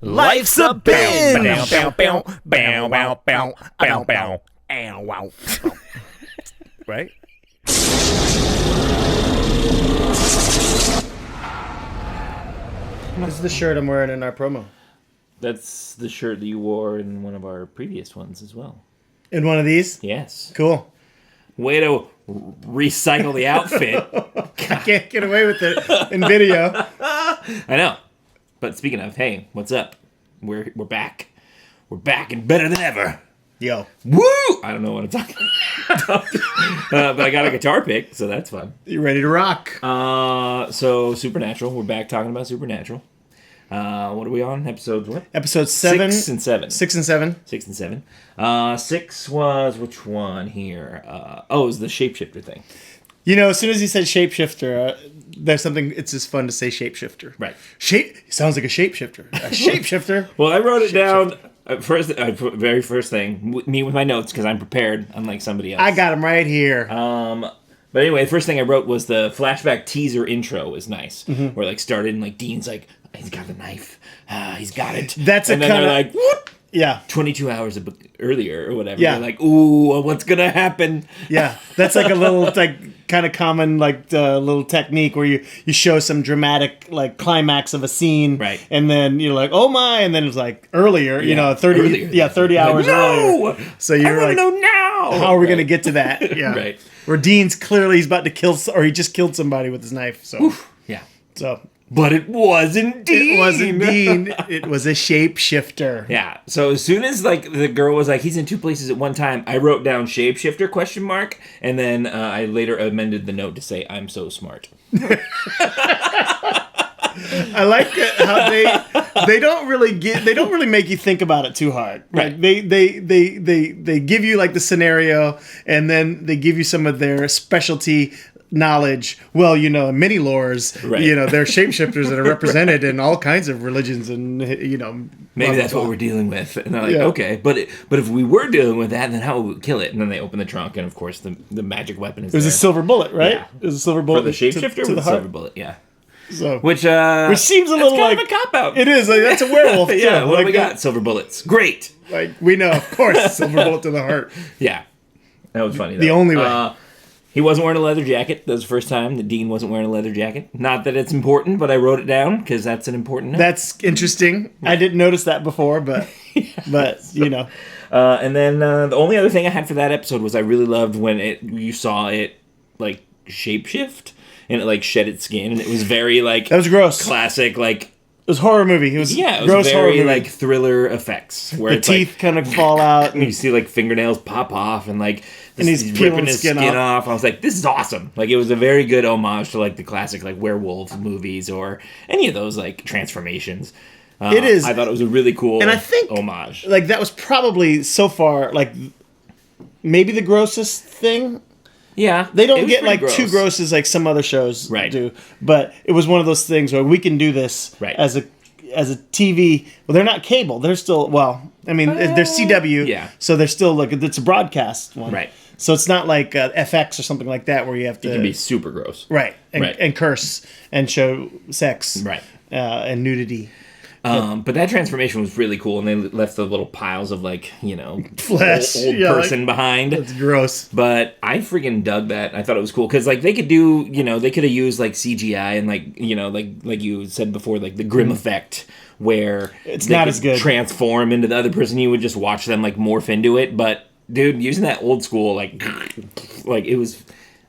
Life's a binge. Bow, bow, bow, bow, bow, bow, bow, bow, wow. Right? This is the shirt I'm wearing in our promo. That's the shirt that you wore in one of our previous ones as well. In one of these? Yes. Cool. Way to recycle the outfit. I can't get away with it in video. I know. But speaking of, hey, what's up? We're back. We're back and better than ever. Yo. Woo! I don't know what I'm talking about. But I got a guitar pick, so that's fun. You ready to rock? So Supernatural. We're back talking about Supernatural. What are we on? Episodes what? Episode 7. 6 and 7. 6 and 7. 6 and 7. 6 was which one here? It was the shapeshifter thing. You know, as soon as you said shapeshifter, there's something, it's just fun to say shapeshifter. Right. Sounds like a shapeshifter. A shapeshifter. Well, I wrote it down. Very first thing, me with my notes, because I'm prepared, unlike somebody else. I got him right here. But anyway, the first thing I wrote was the flashback teaser intro was nice. Mm-hmm. Where like started and like Dean's like, he's got the knife. He's got it. That's and a then kind they're of... like, whoop! Yeah. 22 hours earlier or whatever. Yeah. They're like, ooh, what's going to happen? Yeah. That's like a little, like, kind of common, like, little technique where you show some dramatic, like, climax of a scene. Right. And then you're like, oh my. And then it's like earlier, you know, 30 earlier. 30 hours like, no! earlier. So you're like, know now. how are we going to get to that? Yeah. Right. Where Dean's clearly he's about to kill, or he just killed somebody with his knife. So, Oof. Yeah. So. But it wasn't Dean. It wasn't Dean. It was a shapeshifter. Yeah. So as soon as like the girl was like, he's in two places at one time, I wrote down shapeshifter ? And then I later amended the note to say, I'm so smart. I like how they don't really make you think about it too hard. Right. Like they give you like the scenario and then they give you some of their specialty knowledge. Well, you know, in many lores, right. You know, they're shapeshifters that are represented in all kinds of religions and, you know. Maybe that's what we're dealing with. And they're like, okay, but if we were dealing with that, then how would we kill it? And then they open the trunk and of course the magic weapon is It was there. a silver bullet, right? Yeah. It was a silver bullet. For the shapeshifter to with the a heart. silver bullet, yeah. So, which seems a little kind like of a cop-out. It is. Like, that's a werewolf. Yeah, too. what like, do we got? Silver bullets. Great. Like, we know, of course, silver bullet to the heart. Yeah. That was funny, though. The only way. He wasn't wearing a leather jacket. That was the first time that Dean wasn't wearing a leather jacket. Not that it's important, but I wrote it down because that's an important note. That's interesting. I didn't notice that before, but you know. And then the only other thing I had for that episode was I really loved when you saw it like shapeshift and it like shed its skin and it was very like that was gross. Classic like it was horror movie. It was gross horror very movie. like thriller effects where the it's teeth like, kind of fall out and you see like fingernails pop off and like and he's ripping his skin off. I was like, this is awesome. Like it was a very good homage to like the classic like werewolf movies or any of those like transformations. It is. I thought it was a really cool and I think homage. Like that was probably so far like maybe the grossest thing. Yeah, they don't get like gross. too gross as like some other shows right. do, but it was one of those things where we can do this right. as a TV. Well, they're not cable. They're still I mean, they're CW. Yeah. So they're still like it's a broadcast one. Right. So it's not like FX or something like that where you have to. It can be super gross. Right. And curse and show sex. Right. And nudity. But that transformation was really cool, and they left the little piles of like, you know, flesh, old person behind. That's gross. But I freaking dug that. I thought it was cool because like they could do, you know, they could have used like CGI and like, you know, like you said before, like the grim effect where it's not as good. Transform into the other person. You would just watch them like morph into it. But dude, using that old school like it was.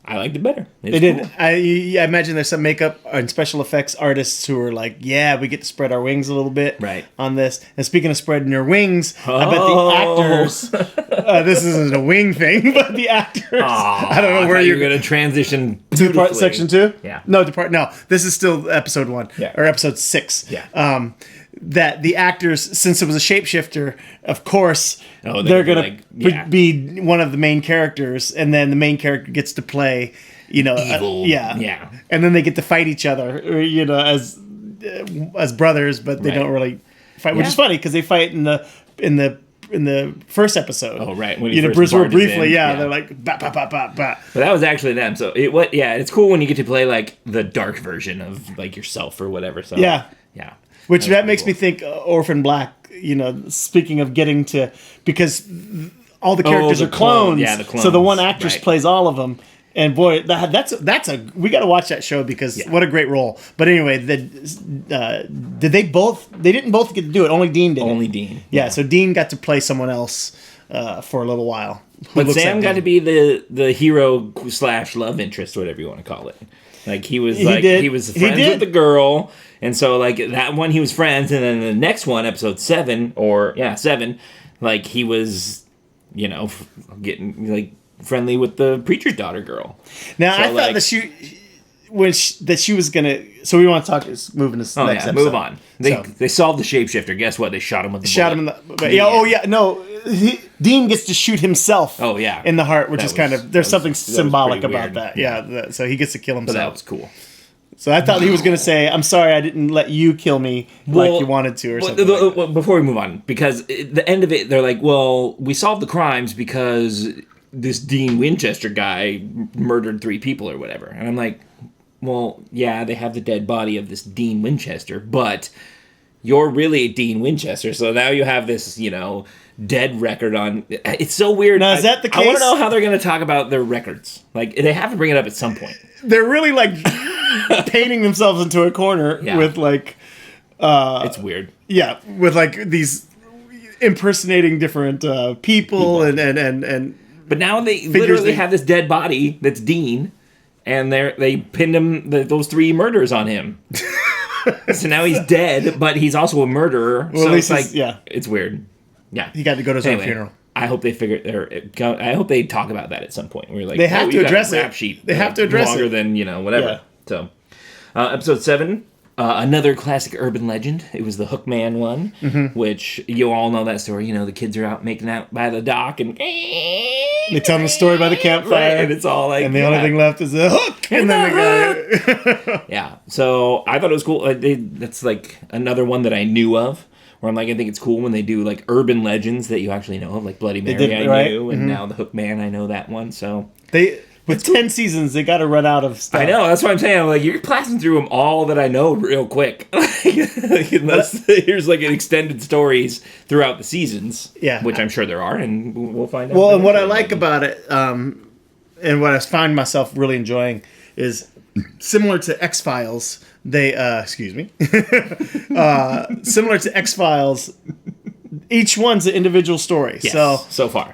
I liked it better. They did. Cool. I imagine there's some makeup and special effects artists who are like, yeah, we get to spread our wings a little bit on this. And speaking of spreading your wings, I bet the actors, this isn't a wing thing, but the actors, I don't know where you're going to transition to section 2? Yeah. No, this is still episode 1 or episode 6. Yeah. That the actors, since it was a shapeshifter, of course, they're going to be one of the main characters, and then the main character gets to play, you know, evil. Yeah. And then they get to fight each other, you know, as brothers, but they don't really fight, which is funny because they fight in the first episode. Oh, right. When you know, briefly, they're like, bah, bah, bah, bah, bah. But that was actually them. So it's cool when you get to play like the dark version of like yourself or whatever. So yeah. Which that makes me think Orphan Black. You know, speaking of getting to, because all the characters are clones. Yeah, the clones. So the one actress plays all of them. And boy, that's we got to watch that show because what a great role. But anyway, did they both? They didn't both get to do it. Only Dean did. Only Dean. Yeah, so Dean got to play someone else for a little while. But Sam got to be the hero / love interest, whatever you want to call it. Like he was he was friends with the girl, and so like that one he was friends, and then the next one, episode 7, like he was, you know, getting like friendly with the preacher's daughter girl. Now I thought that she was gonna. So we want to talk. Moving to next episode. Move on. They solved the shapeshifter. Guess what? They shot him with the shot bullet. him in the. No. Dean gets to shoot himself. Oh yeah, in the heart, which is kind of there's something symbolic about that. Yeah, so he gets to kill himself. But that was cool. So I thought he was going to say, "I'm sorry, I didn't let you kill me like you wanted to," or something. Like that. Before we move on, because at the end of it, they're like, "Well, we solved the crimes because this Dean Winchester guy murdered 3 people or whatever," and I'm like, "Well, yeah, they have the dead body of this Dean Winchester, but you're really Dean Winchester, so now you have this, you know." Dead record on. It's so weird. Now, is that the case? I want to know how they're going to talk about their records. Like, they have to bring it up at some point. They're really, like, painting themselves into a corner with, like... it's weird. Yeah, with, like, these impersonating different people and... But now they literally have this dead body that's Dean, and they pinned him, those 3 murders on him. So now he's dead, but he's also a murderer. Well, so it's like... It's weird. Yeah, he got to go to his own funeral. I hope they I hope they talk about that at some point. We're like, they have to address it. Rap sheet they have to address longer it than whatever. Yeah. So, episode 7, another classic urban legend. It was the Hookman one, which you all know that story. You know, the kids are out making out by the dock and they tell them the story by the campfire, and it's all like, and the only thing left is a hook, and then they got yeah. So I thought it was cool. That's like another one that I knew of. Where I'm like, I think it's cool when they do like urban legends that you actually know of, like Bloody Mary I knew, and now the Hookman, I know that one. So with 10 seasons, they got to run out of stuff. I know, that's what I'm saying. I'm like, you're blasting through them all that I know real quick. Unless here's like an extended stories throughout the seasons, which I'm sure there are, and we'll find out. Well, and what I like about it, and what I find myself really enjoying is similar to X-Files. They, similar to X-Files, each one's an individual story. Yes, so far,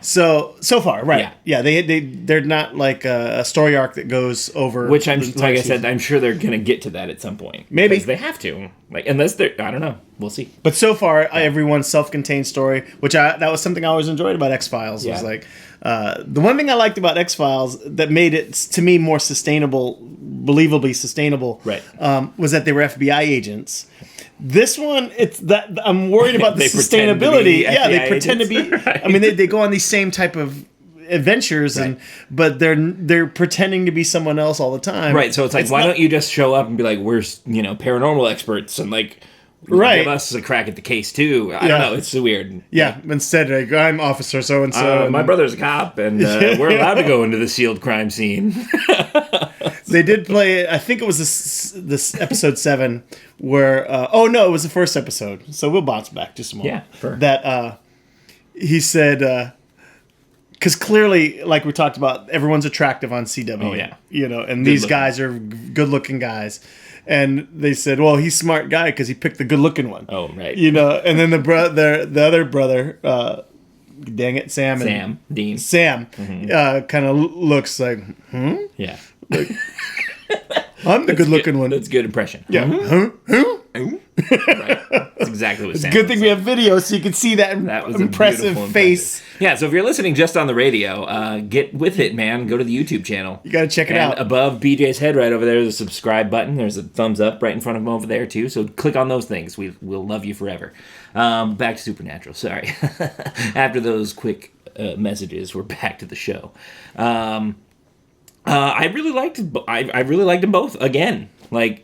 right? Yeah, they're not like a story arc that goes over. Which I said, I'm sure they're gonna get to that at some point. Maybe they have to. Like, unless they're, I don't know. We'll see. But so far, everyone's self-contained story, which that was something I always enjoyed about X-Files. Was like the one thing I liked about X-Files that made it to me more sustainable, believably sustainable, was that they were FBI agents. This one, it's that I'm worried about the sustainability. They pretend to be. Right. I mean, they go on these same type of adventures, but they're pretending to be someone else all the time. Right. So it's like, why don't you just show up and be like, we're paranormal experts and like. Give us a crack at the case too. I don't know. It's so weird. Yeah. Instead, like, I'm officer so and so. My brother's a cop, and we're allowed to go into the sealed crime scene. They did play. I think it was this episode 7 where. It was the first episode. So we'll bounce back just a moment. Yeah. Sure. That he said. Because clearly, like we talked about, everyone's attractive on CW. Oh yeah. And these guys are good-looking guys. And they said, well, he's a smart guy because he picked the good-looking one. Oh, right. And then the other brother, dang it, Sam. Dean. Sam kind of looks like, Yeah. Like, I'm the good-looking one. That's a good impression. Yeah. Right. That's exactly what Sam Good thing we have video so you can see that impressive face. Yeah, so if you're listening just on the radio, get with it, man. Go to the YouTube channel. You got to check it out. Above BJ's head right over there, there's a subscribe button. There's a thumbs up right in front of him over there, too. So click on those things. We'll love you forever. Back to Supernatural. Sorry. After those quick messages, we're back to the show. I really liked them both again. Like,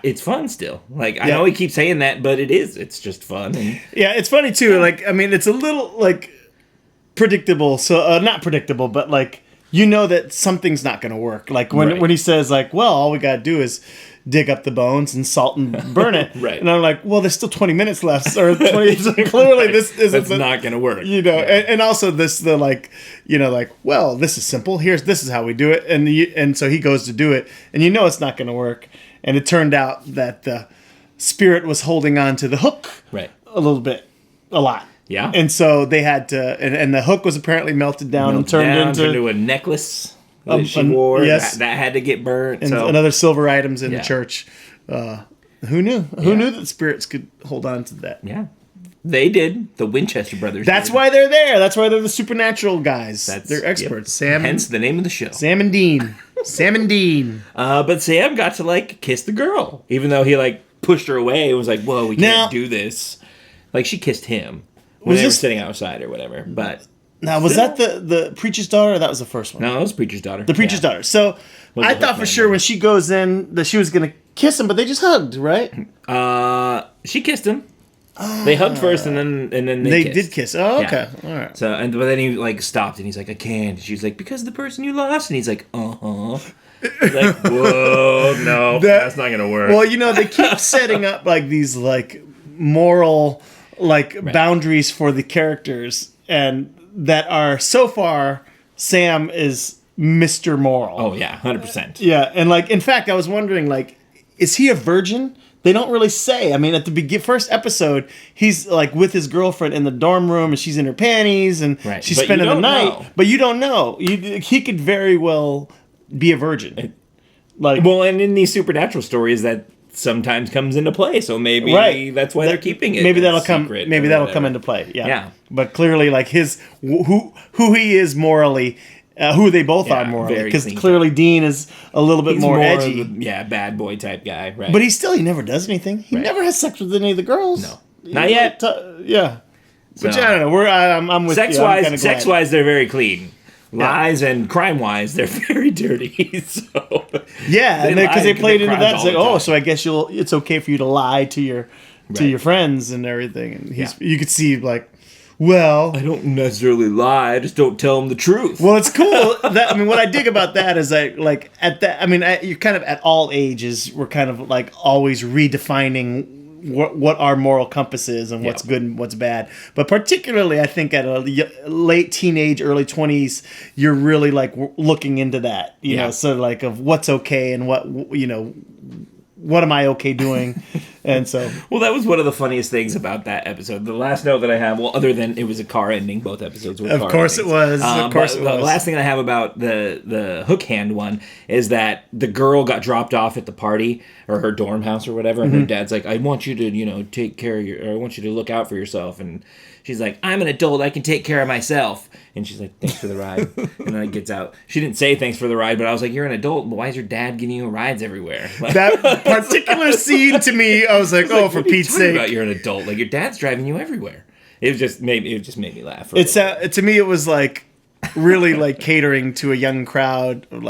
it's fun still. Like, I know he keeps saying that, but it is. It's just fun. And, it's funny too. Like, I mean, it's a little like predictable. So not predictable, but like that something's not going to work. Like when he says like, well, all we got to do is dig up the bones and salt and burn it. Right. And I'm like, well, there's still 20 minutes left, or 20. Clearly, Right. this isn't. That's not going to work. And also this well, this is simple. This is how we do it, and so he goes to do it, and it's not going to work. And it turned out that the spirit was holding on to the hook, Right. a lot. Yeah. And so they had to, and the hook was apparently melted down and turned into a necklace that she wore. Yes. That had to get burnt. and other silver items in the church. Who knew? Who knew that spirits could hold on to that? Yeah. They did. The Winchester brothers. That's did. why they're there. That's why they're the supernatural guys. They're experts. Yep. Hence the name of the show. Sam and Dean. Sam and Dean. But Sam got to kiss the girl, even though he pushed her away. It was like, whoa, we can't do this. She kissed him when they were sitting outside or whatever. But now, was that the preacher's daughter? Or that was the first one. No, that was the preacher's daughter. The preacher's daughter. So I thought for sure when she goes in that she was gonna kiss him, but they just hugged, right? She kissed him. They hugged first, and then they kissed. Did kiss. Oh, okay, all right. So but then he stopped, and he's like, I can't. She's like, because the person you lost, and he's like, He's like, whoa, no, that's not gonna work. Well, they keep setting up these moral boundaries for the characters, and that are so far Sam is Mr. Moral. Oh yeah, 100%. Yeah, and in fact, I was wondering is he a virgin? They don't really say. I mean, at the first episode, he's with his girlfriend in the dorm room, and she's in her panties, and she's spending the night. But you don't know. He could very well be a virgin. And in these supernatural stories, that sometimes comes into play. So maybe that's why they're keeping it. Maybe that'll come. Maybe that'll come into play. Yeah. But clearly, his who he is morally. Who they both are morally, because clearly Dean is a little bit more edgy. Bad boy type guy, right? But he never does anything. He never has sex with any of the girls. No, not yet. Yeah, which I don't know. I'm with sex wise, they're very clean. Lies and crime wise, they're very dirty. So because they played into that. It's so I guess it's okay for you to lie to your friends and everything. And you could see well, I don't necessarily lie. I just don't tell them the truth. Well, it's cool. What I dig about that is that, at that, you're kind of at all ages. We're kind of always redefining what our moral compass is and what's good and what's bad. But particularly, I think at a late teenage, early 20s, you're really looking into that. You know, so of what's okay and what am I okay doing? And so... Well, that was one of the funniest things about that episode. The last note that I have, other than it was a car ending, both episodes were car endings. Of course it was. The last thing I have about the hook hand one is that the girl got dropped off at the party, or her dorm house or whatever, and her dad's like, I want you to, take care of I want you to look out for yourself. And she's like, I'm an adult, I can take care of myself. And she's like, thanks for the ride. And then it gets out. She didn't say thanks for the ride, but I was like, you're an adult, but why is your dad giving you rides everywhere? That particular scene to me, I was like, for Pete's sake. About you're an adult. Your dad's driving you everywhere. It just made me laugh. To me, it was really catering to a young crowd of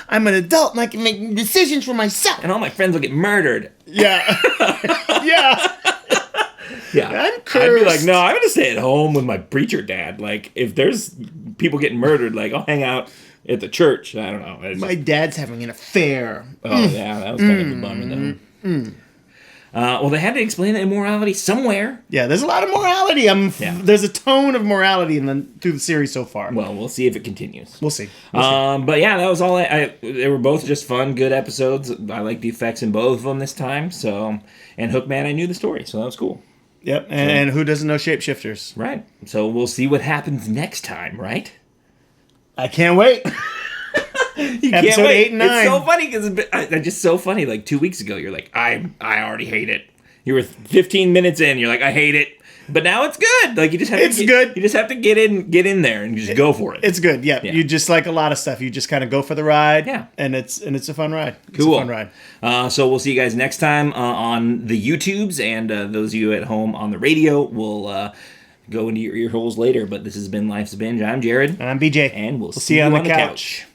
I'm an adult and I can make decisions for myself. And all my friends will get murdered. Yeah. Yeah. Yeah, I'm cursed. I'd be like, no, I'm going to stay at home with my preacher dad. If there's people getting murdered, I'll hang out at the church. I don't know. My dad's having an affair. Oh, yeah, that was kind of a bummer, though. Well, they had to explain the immorality somewhere. Yeah, there's a lot of morality. There's a tone of morality through the series so far. Well, we'll see if it continues. We'll see. But yeah, that was all. They were both just fun, good episodes. I liked the effects in both of them this time. So, and Hookman, I knew the story, so that was cool. Yep, and who doesn't know shapeshifters? Right. So we'll see what happens next time, right? I can't wait. You can't Episode wait. 8 and 9. It's so funny because it's just so funny. 2 weeks ago, you're like, I already hate it. You were 15 minutes in, you're like, I hate it. But now it's good. You just have good. You just have to get in there and just go for it. It's good. Yeah. You just a lot of stuff. You just kind of go for the ride. Yeah. And it's a fun ride. It's cool. a fun ride. So we'll see you guys next time on the YouTubes, and those of you at home on the radio will go into your ear holes later. But this has been Life's Binge. I'm Jarrod. And I'm BJ. And we'll see you on the couch.